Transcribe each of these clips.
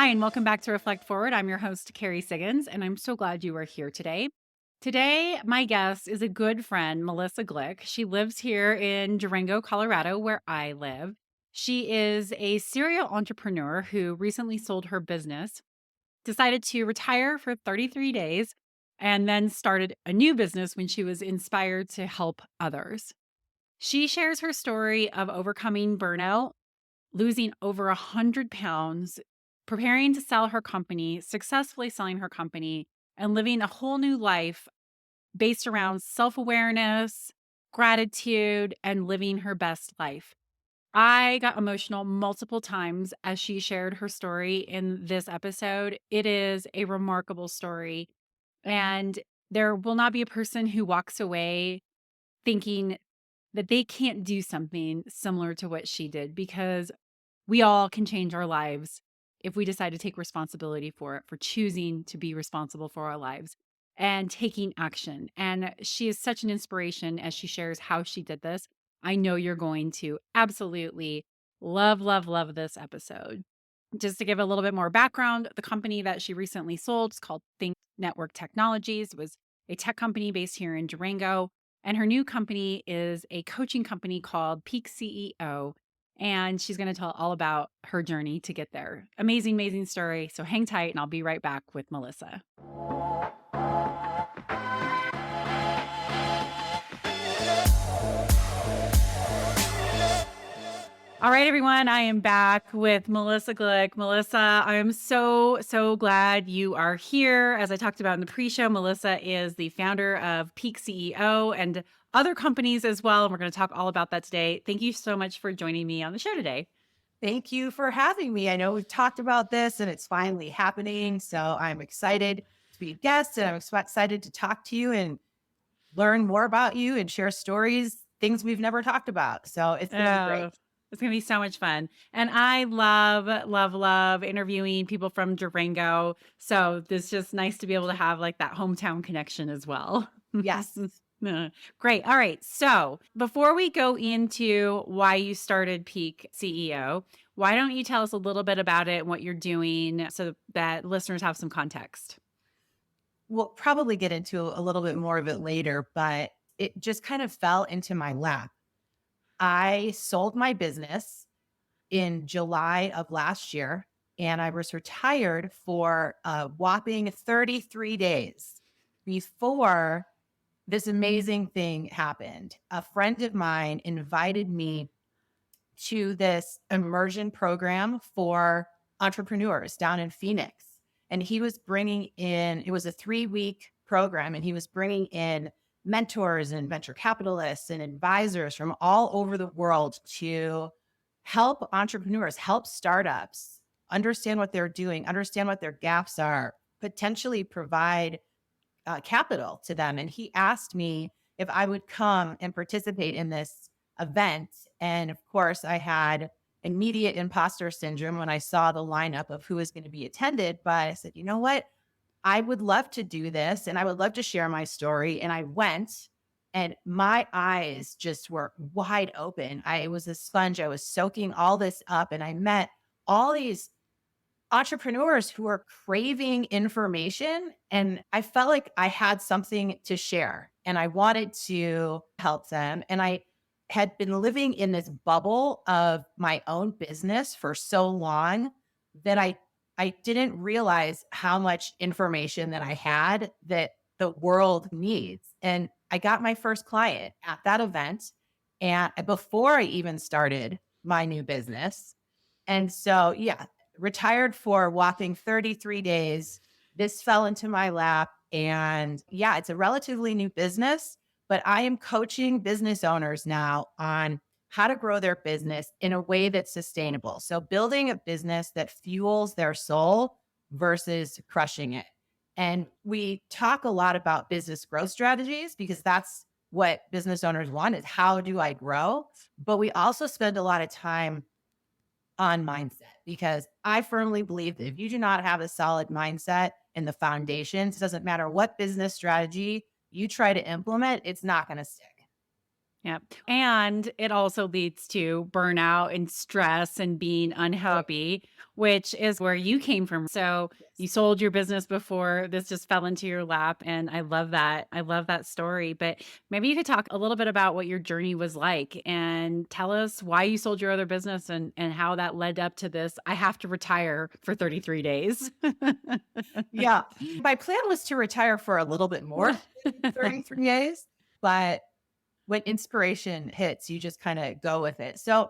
Hi, and welcome back to Reflect Forward. I'm your host, Carrie Siggins, and I'm so glad you are here today. Today, my guest is a good friend, Melissa Glick. She lives here in Durango, Colorado, where I live. She is a serial entrepreneur who recently sold her business, decided to retire for 33 days, and then started a new business when she was inspired to help others. She shares her story of overcoming burnout, losing over 100 pounds, preparing to sell her company, successfully selling her company, and living a whole new life based around self awareness, gratitude, and living her best life. I got emotional multiple times as she shared her story in this episode. It is a remarkable story. And there will not be a person who walks away thinking that they can't do something similar to what she did, because we all can change our lives if we decide to take responsibility for it, for choosing to be responsible for our lives and taking action. And she is such an inspiration as she shares how she did this. I know you're going to absolutely love, love, love this episode. Just to give a little bit more background, the company that she recently sold is called Think Network Technologies. It was a tech company based here in Durango. And her new company is a coaching company called Peak CEO. And she's going to tell all about her journey to get there. Amazing, amazing story. So hang tight and I'll be right back with Melissa. All right, everyone, I am back with Melissa Glick. Melissa, I am so, so glad you are here. As I talked about in the pre-show, Melissa is the founder of Peak CEO and other companies as well. And we're going to talk all about that today. Thank you so much for joining me on the show today. Thank you for having me. I know we've talked about this and it's finally happening. So I'm excited to be a guest and I'm excited to talk to you and learn more about you and share stories, things we've never talked about. So it's going to be great. Oh, it's going to be so much fun. And I love, love, love interviewing people from Durango. So it's just nice to be able to have like that hometown connection as well. Yes. Great. All right. So before we go into why you started Peak CEO, why don't you tell us a little bit about it and what you're doing so that listeners have some context? We'll probably get into a little bit more of it later, but it just kind of fell into my lap. I sold my business in July of last year, and I was retired for a whopping 33 days before this amazing thing happened. A friend of mine invited me to this immersion program for entrepreneurs down in Phoenix. And he was bringing in, it was a 3-week program, and he was bringing in mentors and venture capitalists and advisors from all over the world to help entrepreneurs, help startups understand what they're doing, understand what their gaps are, potentially provide capital to them. And he asked me if I would come and participate in this event. And of course, I had immediate imposter syndrome when I saw the lineup of who was going to be attended. But I said, you know what? I would love to do this and I would love to share my story. And I went and my eyes just were wide open. I was a sponge. I was soaking all this up and I met all these entrepreneurs who are craving information. And I felt like I had something to share and I wanted to help them. And I had been living in this bubble of my own business for so long that I didn't realize how much information that I had that the world needs. And I got my first client at that event and before I even started my new business. And so, yeah, retired for a whopping 33 days. This fell into my lap. And yeah, it's a relatively new business, but I am coaching business owners now on how to grow their business in a way that's sustainable. So building a business that fuels their soul versus crushing it. And we talk a lot about business growth strategies because that's what business owners want is how do I grow? But we also spend a lot of time on mindset because I firmly believe that if you do not have a solid mindset and the foundations, it doesn't matter what business strategy you try to implement, it's not going to stick. Yep. And it also leads to burnout and stress and being Oh, unhappy, which is where you came from. So you yes. sold your business before this just fell into your lap. And I love that. I love that story. But maybe you could talk a little bit about what your journey was like and tell us why you sold your other business and how that led up to this. I have to retire for 33 days. Yeah. My plan was to retire for a little bit more than 33 days, but when inspiration hits, you just kind of go with it. So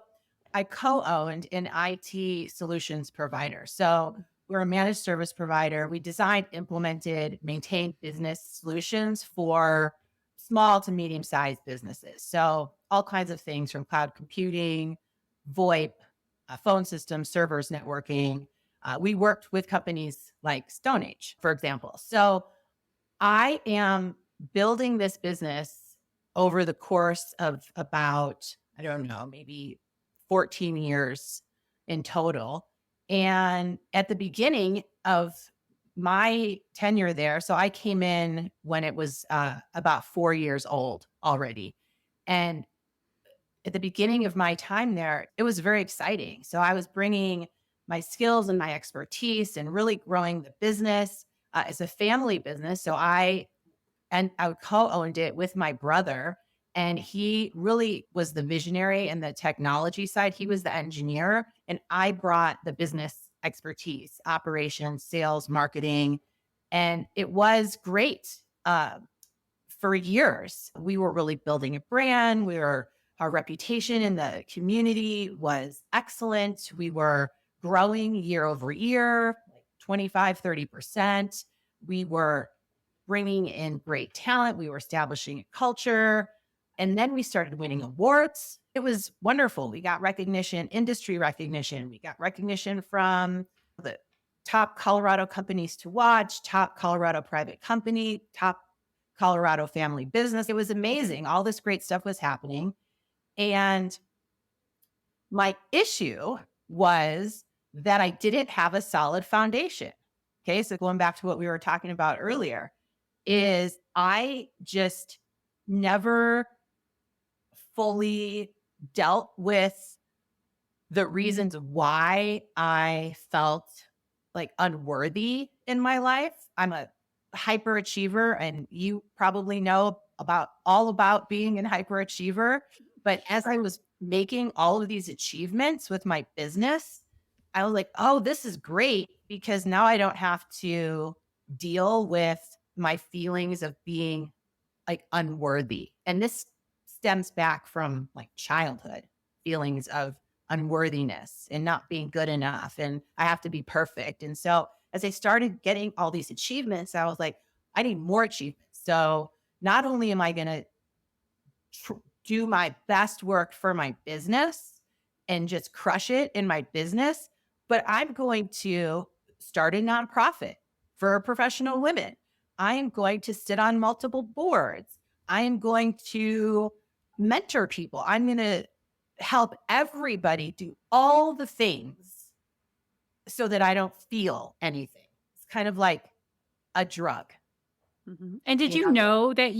I co-owned an IT solutions provider. So we're a managed service provider. We designed, implemented, maintained business solutions for small to medium sized businesses. So all kinds of things from cloud computing, VoIP, phone systems, servers, networking. We worked with companies like Stone Age, for example. So I am building this business over the course of about, I don't know, maybe 14 years in total. And at the beginning of my tenure there, so I came in when it was about 4 years old already. And at the beginning of my time there, it was very exciting. So I was bringing my skills and my expertise and really growing the business. It's a family business. So I co-owned it with my brother, and he really was the visionary and the technology side. He was the engineer, and I brought the business expertise, operations, sales, marketing, and it was great. For years, we were really building a brand. Our reputation in the community was excellent. We were growing year over year, like 25, 30%. We were bringing in great talent. We were establishing a culture. And then we started winning awards. It was wonderful. We got recognition, industry recognition. We got recognition from the top Colorado companies to watch, top Colorado private company, top Colorado family business. It was amazing. All this great stuff was happening. And my issue was that I didn't have a solid foundation. Okay. So going back to what we were talking about earlier, is I just never fully dealt with the reasons why I felt like unworthy in my life. I'm a hyperachiever, and you probably know about all about being an hyperachiever. But as I was making all of these achievements with my business, I was like, oh, this is great because now I don't have to deal with my feelings of being like unworthy. And this stems back from like childhood feelings of unworthiness and not being good enough. And I have to be perfect. And so as I started getting all these achievements, I was like, I need more achievements. So not only am I going to do my best work for my business and just crush it in my business, but I'm going to start a nonprofit for professional women. I am going to sit on multiple boards. I am going to mentor people. I'm going to help everybody do all the things so that I don't feel anything. It's kind of like a drug. Mhm. And did You you know, know that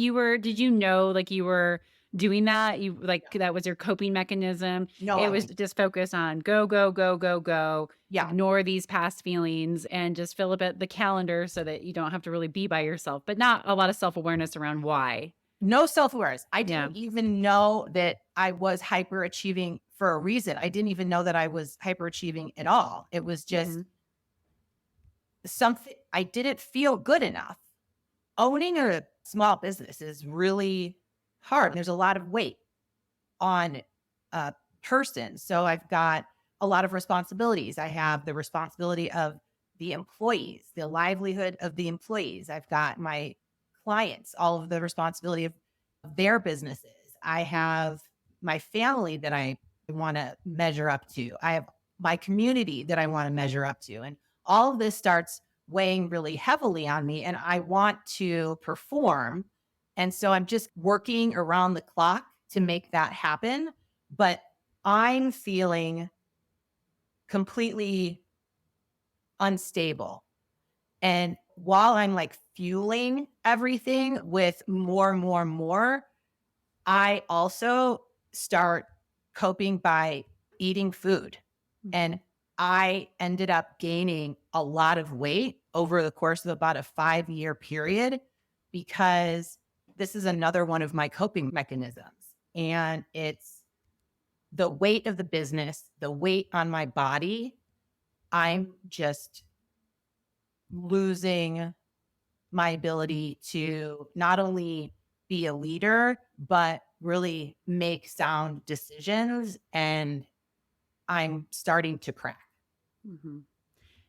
did you know, like, you were doing that? You like, that was your coping mechanism? no, It I was didn't. just focus on go, go, go, go, go, Yeah. ignore these past feelings, and just fill up at the calendar so that you don't have to really be by yourself, but not a lot of self-awareness around why. No self-awareness. I Yeah. didn't even know that I was hyperachieving for a reason. I didn't even know that I was hyperachieving at all. It was just Mhm. something I didn't feel good enough. Owning a small business is really hard. There's a lot of weight on a person. So I've got a lot of responsibilities. I have the responsibility of the employees, the livelihood of the employees. I've got my clients, all of the responsibility of their businesses. I have my family that I want to measure up to. I have my community that I want to measure up to. And all of this starts weighing really heavily on me, and I want to perform. And so I'm just working around the clock to make that happen. But I'm feeling completely unstable. And while I'm like fueling everything with more, more, more, I also start coping by eating food. And Mhm. I ended up gaining a lot of weight over the course of about a 5-year period because this is another one of my coping mechanisms. And it's the weight of the business, the weight on my body. I'm just losing my ability to not only be a leader, but really make sound decisions. And I'm starting to crack. Mhm.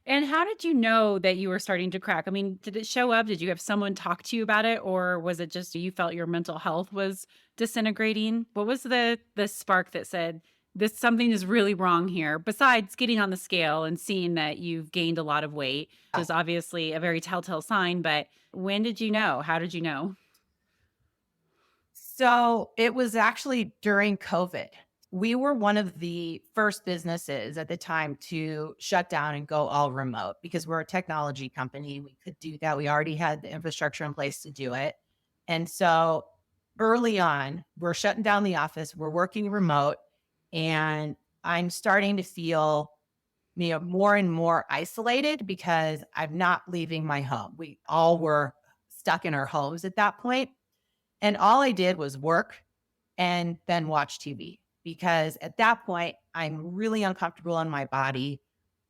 And how did you know that you were starting to crack? I mean, did it show up? Did you have someone talk to you about it, or was it just you felt your mental health was disintegrating? What was the spark that said this something is really wrong here? Besides getting on the scale and seeing that you've gained a lot of weight, which is obviously a very telltale sign, but when did you know? How did you know? So it was actually during COVID. We were one of the first businesses at the time to shut down and go all remote because we're a technology company. We could do that. We already had the infrastructure in place to do it. And so early on, we're shutting down the office, we're working remote, and I'm starting to feel more and more isolated because I'm not leaving my home. We all were stuck in our homes at that point. And all I did was work and then watch TV because at that point, I'm really uncomfortable in my body.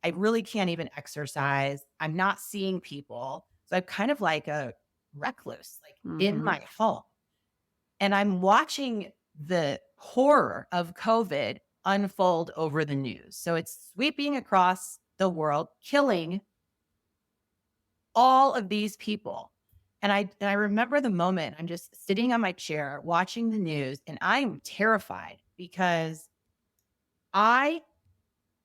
I really can't even exercise. I'm not seeing people. So I'm kind of like a recluse, like in Mhm. my home. And I'm watching the horror of COVID unfold over the news. So it's sweeping across the world, killing all of these people. And I remember the moment I'm just sitting on my chair watching the news and I'm terrified because I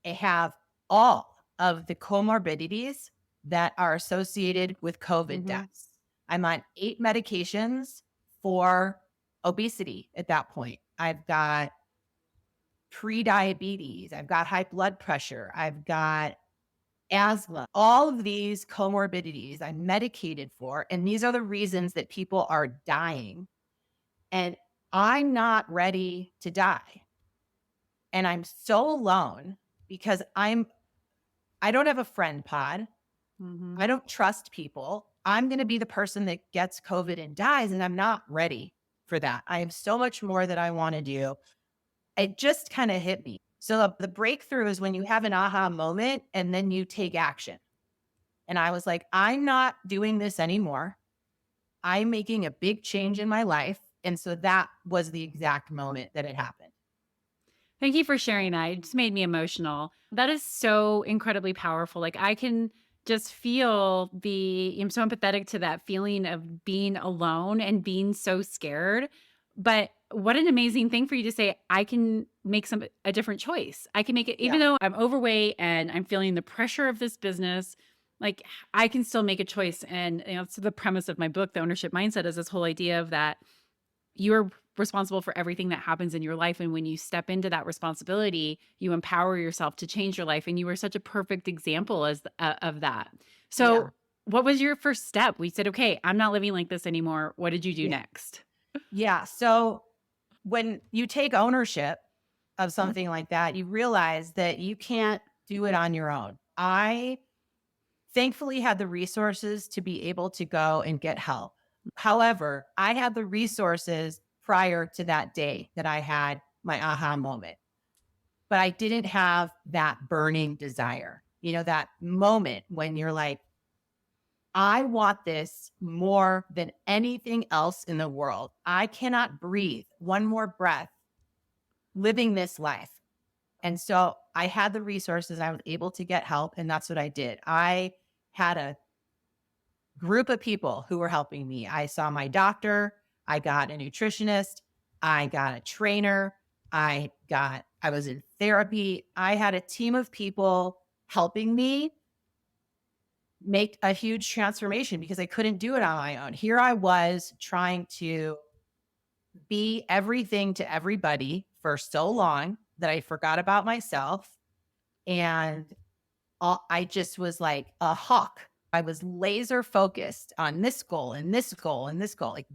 have all of the comorbidities that are associated with COVID Mhm. deaths. I'm on 8 medications for obesity at that point. I've got pre-diabetes, I've got high blood pressure, I've got asthma, all of these comorbidities I'm medicated for. And these are the reasons that people are dying. And I'm not ready to die. And I'm so alone because I don't have a friend pod. Mhm. I don't trust people. I'm going to be the person that gets COVID and dies. And I'm not ready for that. I have so much more that I want to do. It just kind of hit me. So the breakthrough is when you have an aha moment and then you take action. And I was like, I'm not doing this anymore. I'm making a big change in my life. And so that was the exact moment that it happened. Thank you for sharing that. It just made me emotional. That is so incredibly powerful. Like I can just feel I'm so empathetic to that feeling of being alone and being so scared. But what an amazing thing for you to say, I can make a different choice. I can make it, even Yeah. though I'm overweight and I'm feeling the pressure of this business, like I can still make a choice. And so the premise of my book, The Ownership Mindset, is this whole idea of that you're responsible for everything that happens in your life. And when you step into that responsibility, you empower yourself to change your life. And you were such a perfect example of that. Yeah. So, what was your first step? We said, okay, I'm not living like this anymore. What did you do Yeah. next? Yeah. So when you take ownership of something like that, you realize that you can't do it on your own. I thankfully had the resources to be able to go and get help. However, I had the resources prior to that day that I had my aha moment, but I didn't have that burning desire, that moment when you're like, I want this more than anything else in the world. I cannot breathe one more breath living this life. And so I had the resources. I was able to get help. And that's what I did. I had a group of people who were helping me. I saw my doctor. I got a nutritionist. I got a trainer. I was in therapy. I had a team of people helping me make a huge transformation because I couldn't do it on my own. Here I was trying to be everything to everybody for so long that I forgot about myself. And I just was like a hawk. I was laser focused on this goal and this goal and this goal. Like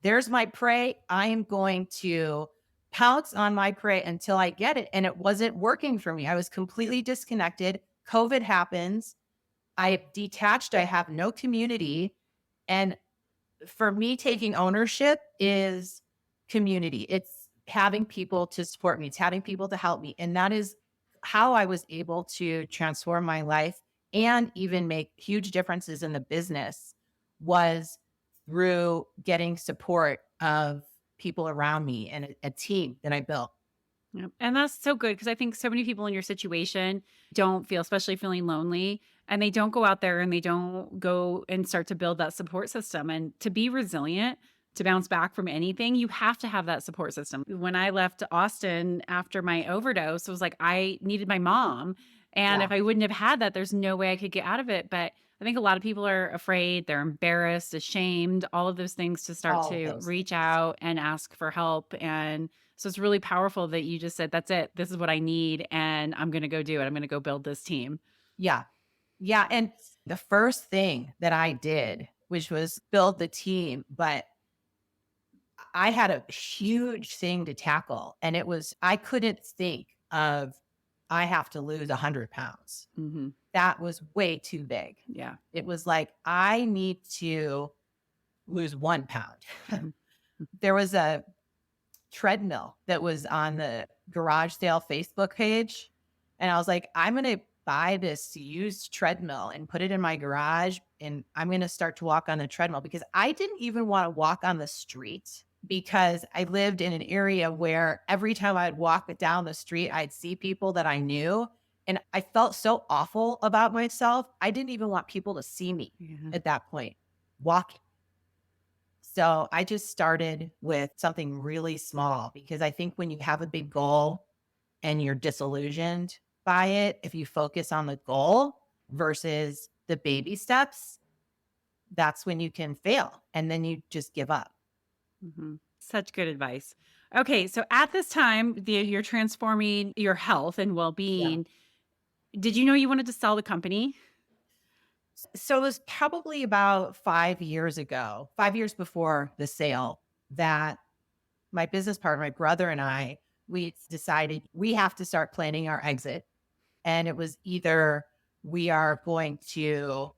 there's my prey. I am going to pounce on my prey until I get it. And it wasn't working for me. I was completely disconnected. COVID happens. I detached. I have no community. And for me, taking ownership is community. It's having people to support me. It's having people to help me. And that is how I was able to transform my life and even make huge differences in the business was through getting support of people around me and a team that I built. Yep. And that's so good because I think so many people in your situation don't feel, especially feeling lonely, and they don't go out there and they don't go and start to build that support system. And to be resilient, to bounce back from anything, you have to have that support system. When I left Austin after my overdose, it was like I needed my mom. And Yeah, if I wouldn't have had that, there's no way I could get out of it. But I think a lot of people are afraid, they're embarrassed, ashamed, all of those things to start all of to those reach things. out and ask for help. And so it's really powerful that you just said, that's it. This is what I need. And I'm going to go do it. I'm going to go build this team. Yeah. Yeah. And the first thing that I did, which was build the team, but I had a huge thing to tackle. And it was, I couldn't think of, I have to lose 100 pounds. Hmm. That was way too big. Yeah. It was like, I need to lose 1 pound. Mhm. There was a treadmill that was on the garage sale Facebook page. And I was like, I'm going to buy this used treadmill and put it in my garage. And I'm going to start to walk on the treadmill because I didn't even want to walk on the street because I lived in an area where every time I'd walk down the street, I'd see people that I knew. And I felt so awful about myself. I didn't even want people to see me Yeah. at that point walking. So I just started with something really small because I think when you have a big goal and you're disillusioned by it, if you focus on the goal versus the baby steps, that's when you can fail and then you just give up. Such good advice. Okay. So at this time, you're transforming your health and well Yeah. being. Did you know you wanted to sell the company? So it was probably about 5 years ago, 5 years before the sale, that my business partner, my brother, and I, we decided we have to start planning our exit. And it was either we are going to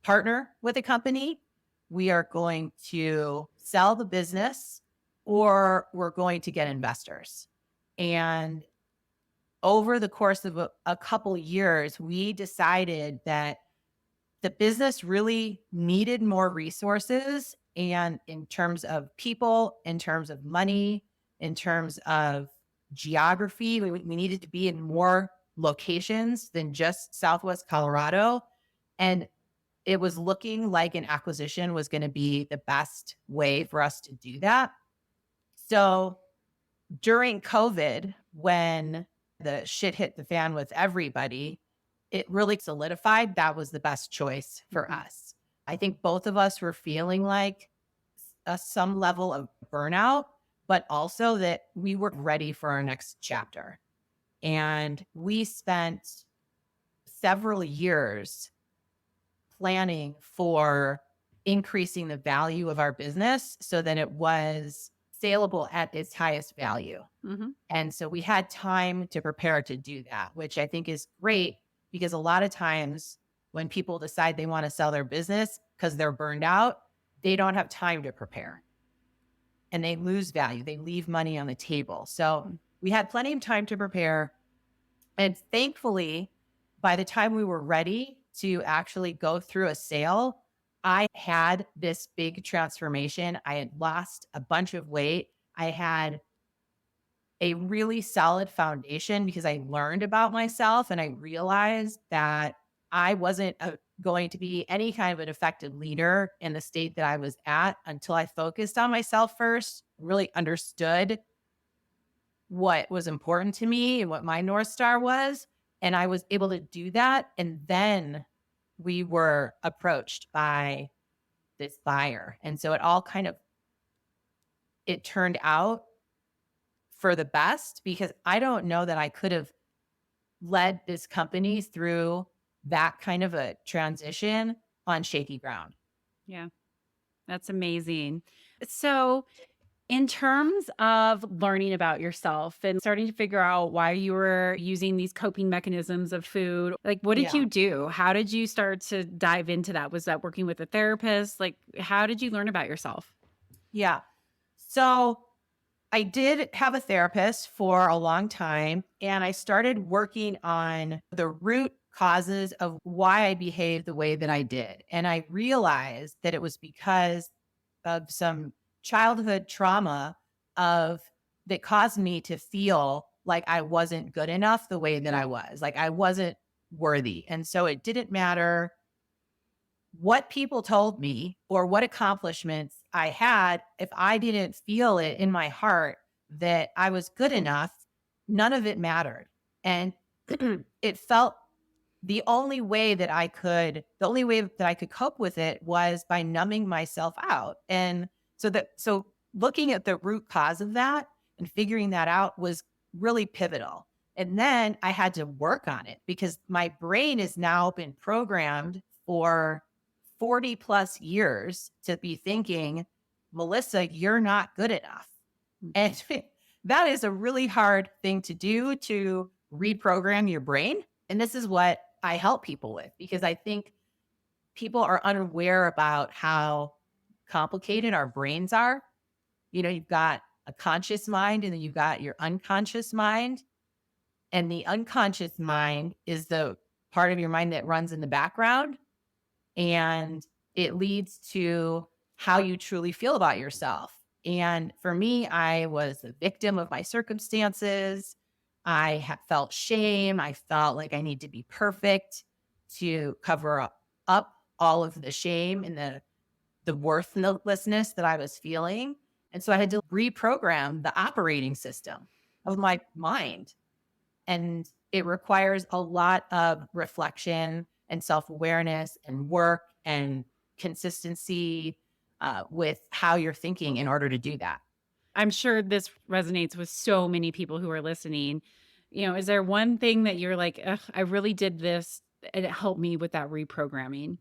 partner with a company, we are going to sell the business, or we're going to get investors. And over the course of a couple years, we decided that the business really needed more resources. And in terms of people, in terms of money, in terms of geography, we needed to be in more locations than just Southwest Colorado. And it was looking like an acquisition was going to be the best way for us to do that. So during COVID, when the shit hit the fan with everybody, it really solidified that was the best choice for Mhm. us. I think both of us were feeling like some level of burnout, but also that we were ready for our next chapter. And we spent several years planning for increasing the value of our business so that it was saleable at its highest value. Mhm. And so we had time to prepare to do that, which I think is great because a lot of times when people decide they want to sell their business because they're burned out, they don't have time to prepare and they lose value. They leave money on the table. So Mm. we had plenty of time to prepare. And thankfully, by the time we were ready to actually go through a sale, I had this big transformation. I had lost a bunch of weight. I had a really solid foundation because I learned about myself and I realized that I wasn't going to be any kind of an effective leader in the state that I was at until I focused on myself first, really understood what was important to me and what my North Star was. And I was able to do that. And then we were approached by this buyer. And so it all kind of it turned out for the best because I don't know that I could have led this company through that kind of a transition on shaky ground. Yeah. That's amazing. So, in terms of learning about yourself and starting to figure out why you were using these coping mechanisms of food, like what did Yeah. you do? How did you start to dive into that? Was that working with a therapist? Like, how did you learn about yourself? Yeah. So I did have a therapist for a long time, and I started working on the root causes of why I behaved the way that I did. And I realized that it was because of some childhood trauma of that caused me to feel like I wasn't good enough the way that I was, like I wasn't worthy. And so it didn't matter what people told me or what accomplishments I had, if I didn't feel it in my heart that I was good enough, none of it mattered. And it felt the only way that I could cope with it was by numbing myself out. And so looking at the root cause of that and figuring that out was really pivotal. And then I had to work on it because my brain has now been programmed for 40 plus years to be thinking, Melissa, you're not good enough. And that is a really hard thing to do, to reprogram your brain. And this is what I help people with because I think people are unaware about how complicated our brains are. You know, you've got a conscious mind and then you've got your unconscious mind. And the unconscious mind is the part of your mind that runs in the background, and it leads to how you truly feel about yourself. And for me, I was a victim of my circumstances. I felt shame. I felt like I need to be perfect to cover up all of the shame and the worthlessness that I was feeling. And so I had to reprogram the operating system of my mind, and it requires a lot of reflection and self-awareness and work and consistency with how you're thinking in order to do that. I'm sure this resonates with so many people who are listening. Is there one thing that you're like, ugh, I really did this and it helped me with that reprogramming?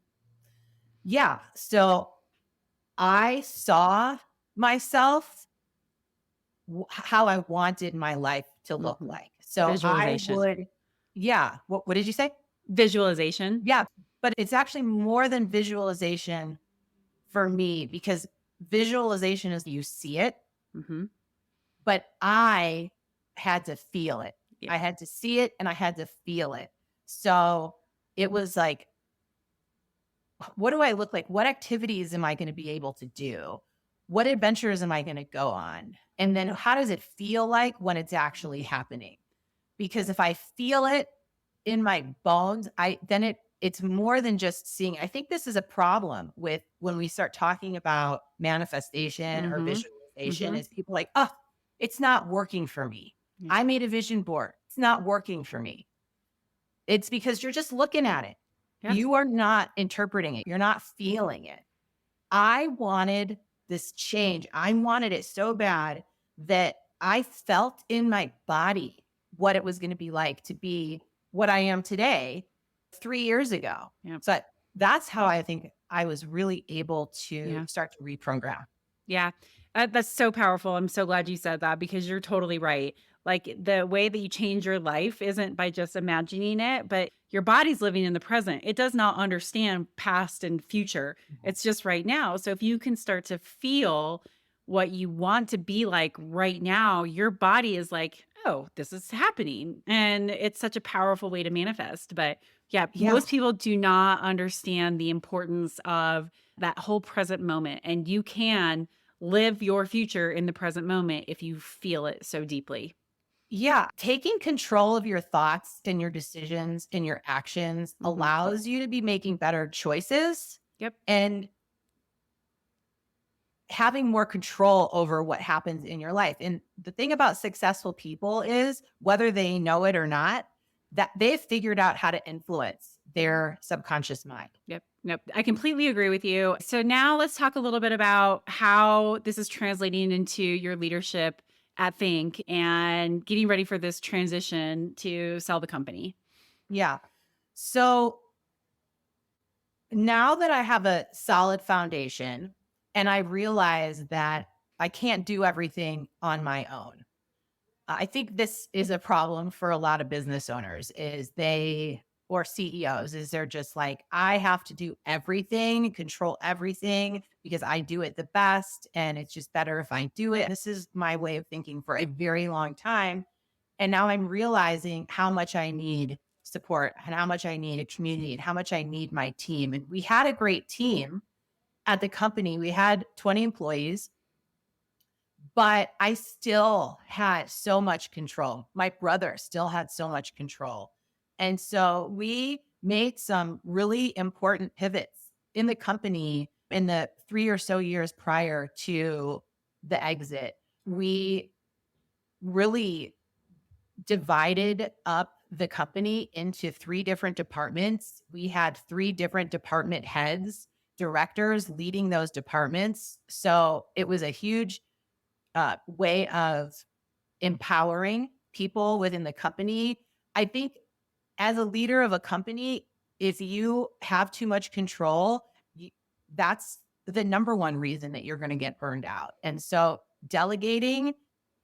Yeah. So I saw myself how I wanted my life to look Mhm. like. So I Visualization. would, yeah. What did you say? Visualization. Yeah. But it's actually more than visualization for me because visualization is you see it, Mhm. but I had to feel it. Yeah. I had to see it and I had to feel it. So it was like, what do I look like? What activities am I going to be able to do? What adventures am I going to go on? And then how does it feel like when it's actually happening? Because if I feel it in my bones, it's more than just seeing. I think this is a problem with when we start talking about manifestation or Mhm. visualization Mhm. is people like, oh, it's not working for me. Yeah. I made a vision board. It's not working for me. It's because you're just looking at it. Yes. You are not interpreting it. You're not feeling it. I wanted this change. I wanted it so bad that I felt in my body what it was going to be like to be what I am today 3 years ago. Yeah. So that's how I think I was really able to Yeah. start to reprogram. Yeah. That's so powerful. I'm so glad you said that because you're totally right. Like the way that you change your life isn't by just imagining it, but your body's living in the present. It does not understand past and future. It's just right now. So if you can start to feel what you want to be like right now, your body is like, oh, this is happening. And it's such a powerful way to manifest. But yeah, Yeah. most people do not understand the importance of that whole present moment. And you can live your future in the present moment if you feel it so deeply. Yeah. Taking control of your thoughts and your decisions and your actions Mhm. allows you to be making better choices Yep. and having more control over what happens in your life. And the thing about successful people is whether they know it or not, that they've figured out how to influence their subconscious mind. Yep. Nope. I completely agree with you. So now let's talk a little bit about how this is translating into your leadership at Think and getting ready for this transition to sell the company. Yeah. So now that I have a solid foundation, And I realized that I can't do everything on my own. I think this is a problem for a lot of business owners is they or CEOs is they're just like, I have to do everything, control everything because I do it the best and it's just better if I do it. This is my way of thinking for a very long time. And now I'm realizing how much I need support and how much I need a community and how much I need my team. And we had a great team at the company. We had 20 employees, but I still had so much control. My brother still had so much control. And so we made some really important pivots in the company in the 3 or so years prior to the exit. We really divided up the company into three different departments. We had three different department heads, directors leading those departments. So it was a huge way of empowering people within the company. I think as a leader of a company, if you have too much control, that's the number one reason that you're going to get burned out. And so delegating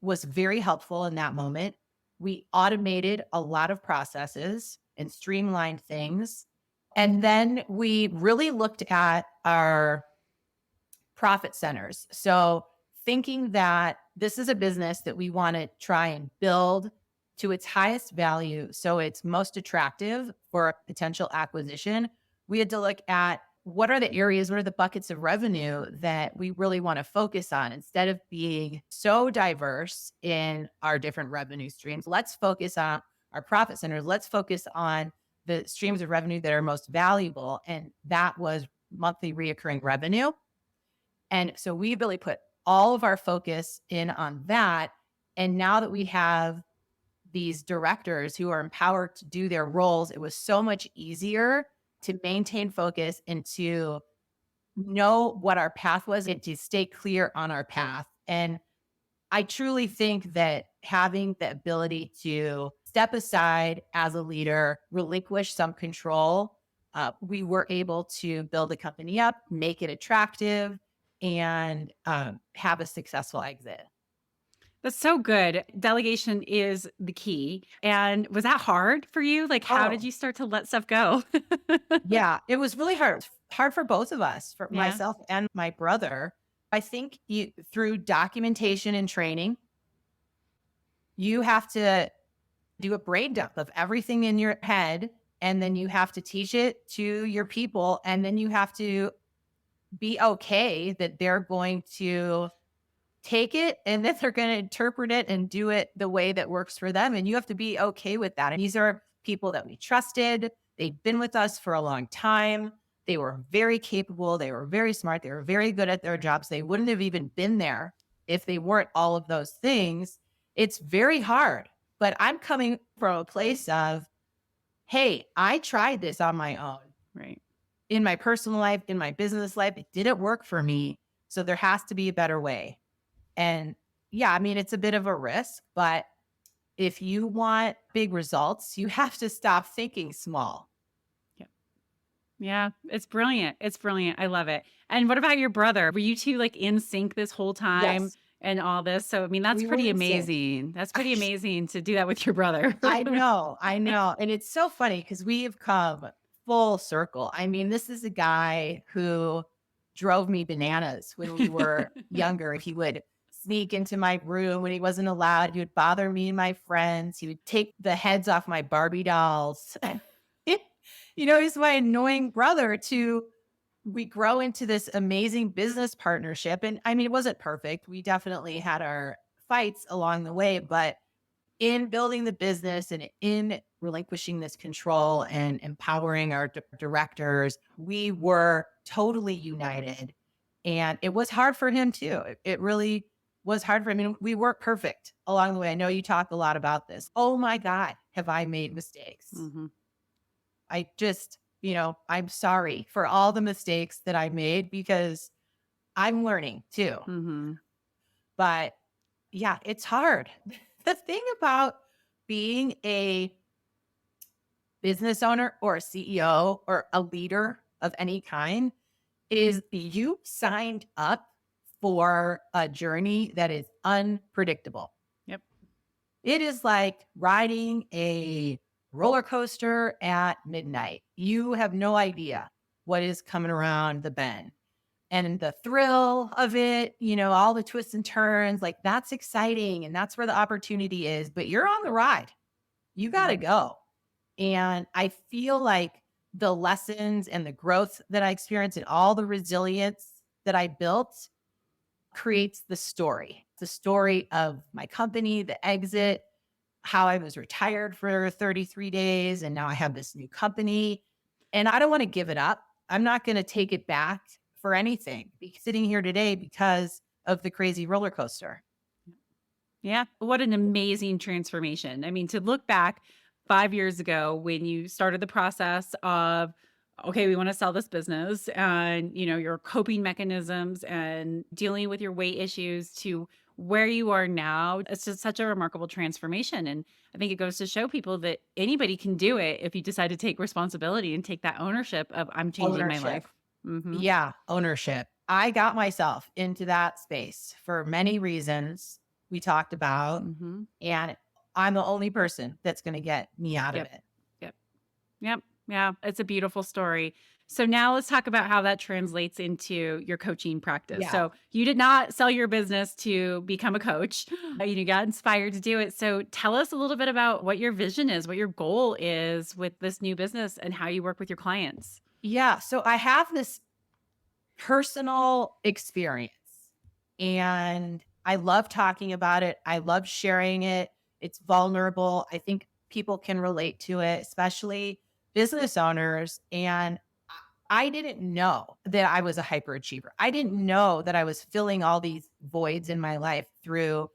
was very helpful in that moment. We automated a lot of processes and streamlined things. And then we really looked at our profit centers. So thinking that this is a business that we want to try and build to its highest value so it's most attractive for a potential acquisition, we had to look at what are the areas, what are the buckets of revenue that we really want to focus on instead of being so diverse in our different revenue streams. Let's focus on our profit centers. Let's focus on the streams of revenue that are most valuable. And that was monthly reoccurring revenue. And so we really put all of our focus in on that. And now that we have these directors who are empowered to do their roles, it was so much easier to maintain focus and to know what our path was and to stay clear on our path. And I truly think that having the ability to step aside as a leader, relinquish some control, we were able to build the company up, make it attractive, and have a successful exit. That's so good. Delegation is the key. And was that hard for you? Like, how did Oh, you start to let stuff go? yeah, it was really hard for both of us, for Yeah. myself and my brother. I think through documentation and training, you have to do a brain dump of everything in your head, and then you have to teach it to your people, and then you have to be okay that they're going to take it and then they're going to interpret it and do it the way that works for them. And you have to be okay with that. And these are people that we trusted. They've been with us for a long time. They were very capable. They were very smart. They were very good at their jobs. They wouldn't have even been there if they weren't all of those things. It's very hard. But I'm coming from a place of, hey, I tried this on my own Right. in my personal life, in my business life. It didn't work for me. So there has to be a better way. And yeah, I mean, it's a bit of a risk, but if you want big results, you have to stop thinking small. Yeah. Yeah. It's brilliant. It's brilliant. I love it. And what about your brother? Were you two like in sync this whole time Yes, and all this? So, I mean, that's we were pretty in sync. amazing. That's pretty amazing to do that with your brother. I know, I know. And it's so funny because we have come full circle. I mean, this is a guy who drove me bananas when we were younger. He would sneak into my room when he wasn't allowed. He would bother me and my friends. He would take the heads off my Barbie dolls. He's my annoying brother to we grow into this amazing business partnership. And I mean, it wasn't perfect. We definitely had our fights along the way, but in building the business and in relinquishing this control and empowering our directors, we were totally united. And it was hard for him too. It really was hard for him. I mean, we weren't perfect along the way. I know you talk a lot about this. Oh my God, have I made mistakes? Hmm. I just, I'm sorry for all the mistakes that I made because I'm learning too. Hmm. But yeah, it's hard. The thing about being a business owner or a CEO or a leader of any kind is you signed up for a journey that is unpredictable. Yep. It is like riding a roller coaster at midnight. You have no idea what is coming around the bend. And the thrill of it, all the twists and turns, like that's exciting. And that's where the opportunity is. But you're on the ride. You got to Mhm. go. And I feel like the lessons and the growth that I experienced and all the resilience that I built creates the story of my company, the exit, how I was retired for 33 days. And now I have this new company. And I don't want to give it up. I'm not going to take it back for anything. Sitting here today because of the crazy roller coaster. Yeah. What an amazing transformation. I mean, to look back 5 years ago when you started the process of, okay, we want to sell this business and, your coping mechanisms and dealing with your weight issues to where you are now, it's just such a remarkable transformation. And I think it goes to show people that anybody can do it if you decide to take responsibility and take that ownership of, I'm changing my Ownership. life. Hmm. Yeah, ownership. I got myself into that space for many reasons we talked about, Hmm. and I'm the only person that's going to get me out of Yep. it. Yep. Yep. Yeah, it's a beautiful story. So now let's talk about how that translates into your coaching practice. Yeah. So you did not sell your business to become a coach. You got inspired to do it. So tell us a little bit about what your vision is, what your goal is with this new business and how you work with your clients. Yeah. So I have this personal experience and I love talking about it. I love sharing it. It's vulnerable. I think people can relate to it, especially business owners. And I didn't know that I was a hyperachiever. I didn't know that I was filling all these voids in my life through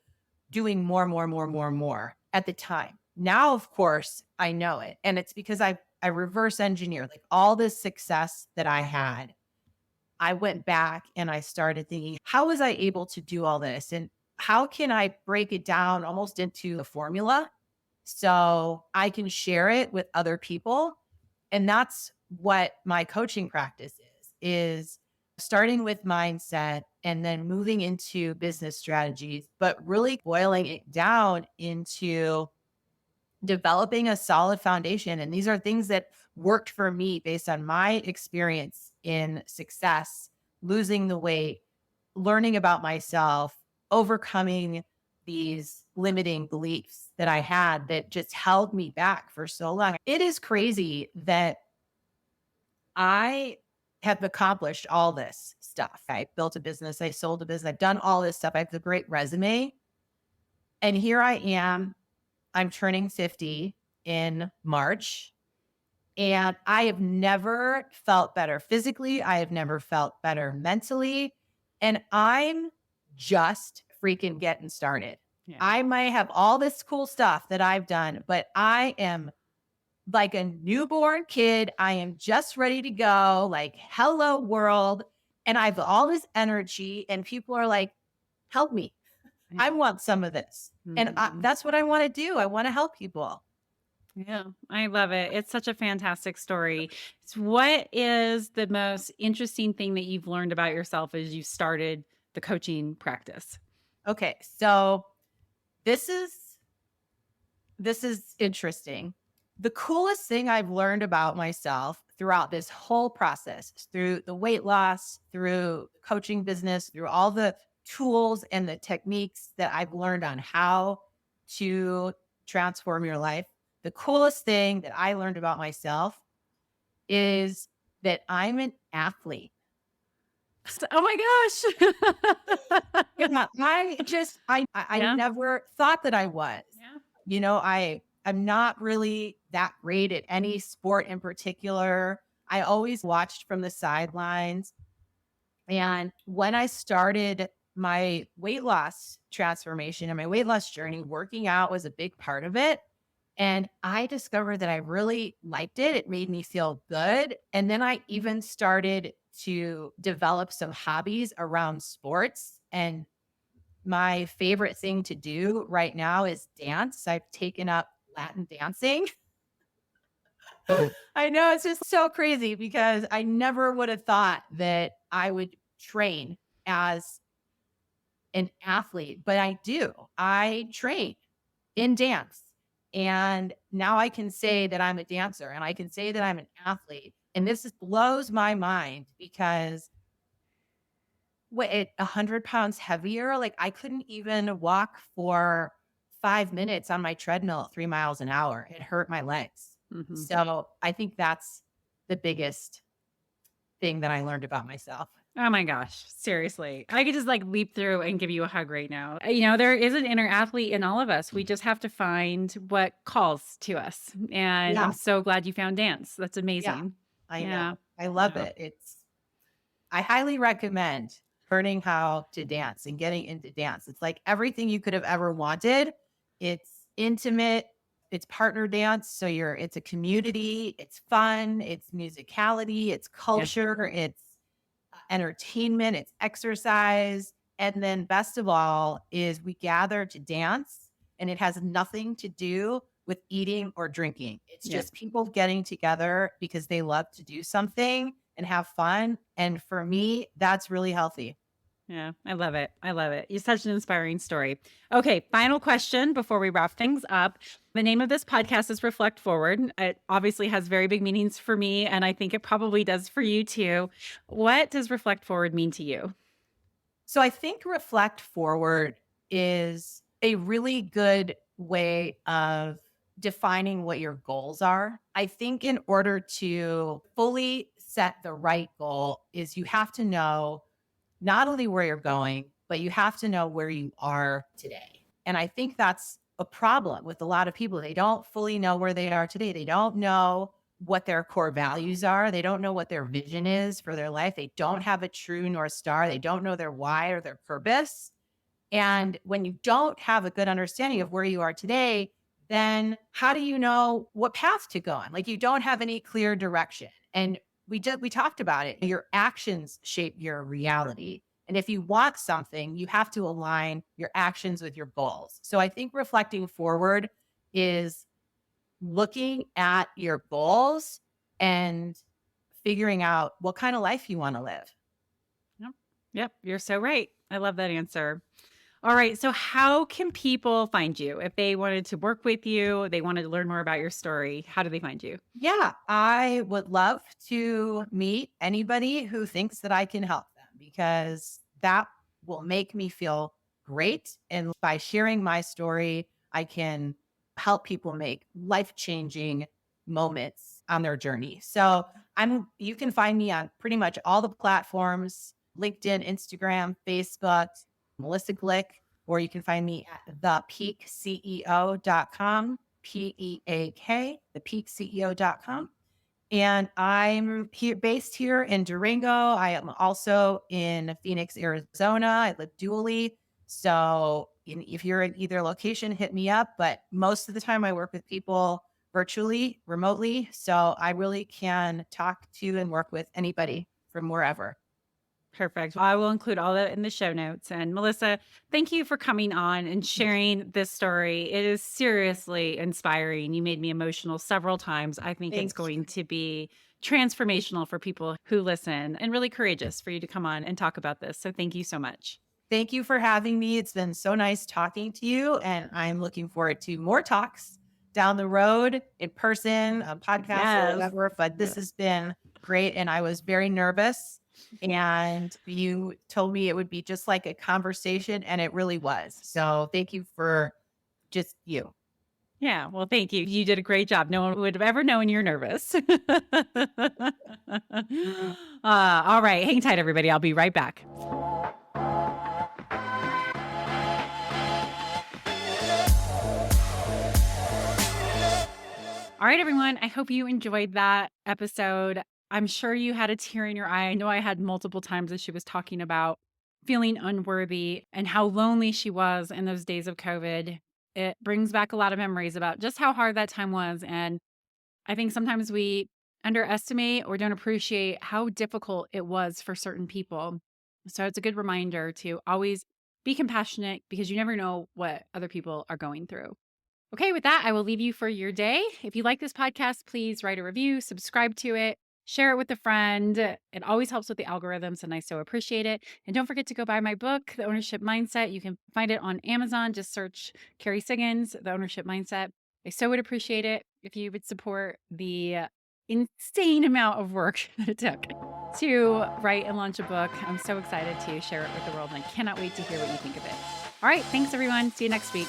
doing more, more, more, more, more at the time. Now, of course, I know it. And it's because I reverse engineered like all this success that I had. I went back and I started thinking, how was I able to do all this? And how can I break it down almost into a formula so I can share it with other people? And that's what my coaching practice is starting with mindset and then moving into business strategies, but really boiling it down into developing a solid foundation. And these are things that worked for me based on my experience in success, losing the weight, learning about myself, overcoming these limiting beliefs that I had that just held me back for so long. It is crazy that I have accomplished all this stuff. I built a business, I sold a business, I've done all this stuff. I have a great resume. And here I am, I'm turning 50 in March. And I have never felt better physically. I have never felt better mentally. And I'm just freaking getting started. Yeah. I might have all this cool stuff that I've done, but I am like a newborn kid. I am just ready to go, like, hello, world. And I have all this energy, and people are like, help me. I want some of this. And Mhm. that's what I want to do. I want to help people. Yeah, I love it. It's such a fantastic story. What is the most interesting thing that you've learned about yourself as you started the coaching practice? Okay. So this is this is interesting. The coolest thing I've learned about myself throughout this whole process, through the weight loss, through coaching business, through all the tools and the techniques that I've learned on how to transform your life, the coolest thing that I learned about myself is that I'm an athlete. Oh my gosh. Yeah, I Yeah. never thought that I was. Yeah. I'm not really that great at any sport in particular. I always watched from the sidelines. And when I started my weight loss transformation and my weight loss journey, working out was a big part of it. And I discovered that I really liked it. It made me feel good. And then I even started to develop some hobbies around sports. And my favorite thing to do right now is dance. I've taken up Latin dancing. I know it's just so crazy because I never would have thought that I would train as an athlete, but I do. I train in dance. And now I can say that I'm a dancer and I can say that I'm an athlete. And this just blows my mind because what, at 100 pounds heavier, like I couldn't even walk for 5 minutes on my treadmill at 3 miles an hour. It hurt my legs. Mhm. So I think that's the biggest thing that I learned about myself. Oh my gosh, seriously. I could just like leap through and give you a hug right now. There is an inner athlete in all of us. We just have to find what calls to us. And I'm Yeah. so glad you found dance. That's Yeah. amazing. I know. Yeah. I love Yeah. it. I highly recommend learning how to dance and getting into dance. It's like everything you could have ever wanted. It's intimate, it's partner dance. So it's a community, it's fun, it's musicality, it's Yeah. culture, it's entertainment, it's exercise. And then best of all is we gather to dance and it has nothing to do with eating or drinking. It's Yeah. just people getting together because they love to do something and have fun. And for me, that's really healthy. Yeah, I love it. I love it. You're such an inspiring story. Okay, final question before we wrap things up. The name of this podcast is Reflect Forward. It obviously has very big meanings for me, and I think it probably does for you too. What does Reflect Forward mean to you? So I think reflect forward is a really good way of defining what your goals are. I think in order to fully set the right goal is you have to know not only where you're going, but you have to know where you are today. And I think that's a problem with a lot of people. They don't fully know where they are today. They don't know what their core values are. They don't know what their vision is for their life. They don't have a true North Star. They don't know their why or their purpose. And when you don't have a good understanding of where you are today, then how do you know what path to go on? Like you don't have any clear direction. And we talked about it. Your actions shape your reality. And if you want something, you have to align your actions with your goals. So I think reflecting forward is looking at your goals and figuring out what kind of life you want to live. Yep. Yep, you're so right. I love that answer. All right, so how can people find you if they wanted to work with you, they wanted to learn more about your story? How do they find you? Yeah, I would love to meet anybody who thinks that I can help them because that will make me feel great. And by sharing my story, I can help people make life-changing moments on their journey. So you can find me on pretty much all the platforms, LinkedIn, Instagram, Facebook, Melissa Glick, or you can find me at thepeakceo.com. PEAK, thepeakceo.com. And I'm here based here in Durango. I am also in Phoenix, Arizona. I live dually. So if you're in either location, hit me up. But most of the time I work with people virtually, remotely. So I really can talk to and work with anybody from wherever. Perfect. Well, I will include all that in the show notes. And Melissa, thank you for coming on and sharing this story. It is seriously inspiring. You made me emotional several times. I think it's Thank going you. to be transformational for people who listen and really courageous for you to come on and talk about this. So thank you so much. Thank you for having me. It's been so nice talking to you. And I'm looking forward to more talks down the road in person, a podcast or Yes. whatever. But this has been great. And I was very nervous. And you told me it would be just like a conversation. And it really was. So thank you for just you. Yeah. Well, thank you. You did a great job. No one would have ever known you're nervous. All right. Hang tight, everybody. I'll be right back. All right, everyone. I hope you enjoyed that episode. I'm sure you had a tear in your eye. I know I had multiple times as she was talking about feeling unworthy and how lonely she was in those days of COVID. It brings back a lot of memories about just how hard that time was. And I think sometimes we underestimate or don't appreciate how difficult it was for certain people. So it's a good reminder to always be compassionate because you never know what other people are going through. Okay, with that, I will leave you for your day. If you like this podcast, please write a review, subscribe to it, share it with a friend. It always helps with the algorithms, and I so appreciate it. And don't forget to go buy my book, The Ownership Mindset. You can find it on Amazon. Just search Carrie Siggins, The Ownership Mindset. I so would appreciate it if you would support the insane amount of work that it took to write and launch a book. I'm so excited to share it with the world, and I cannot wait to hear what you think of it. All right, thanks everyone. See you next week.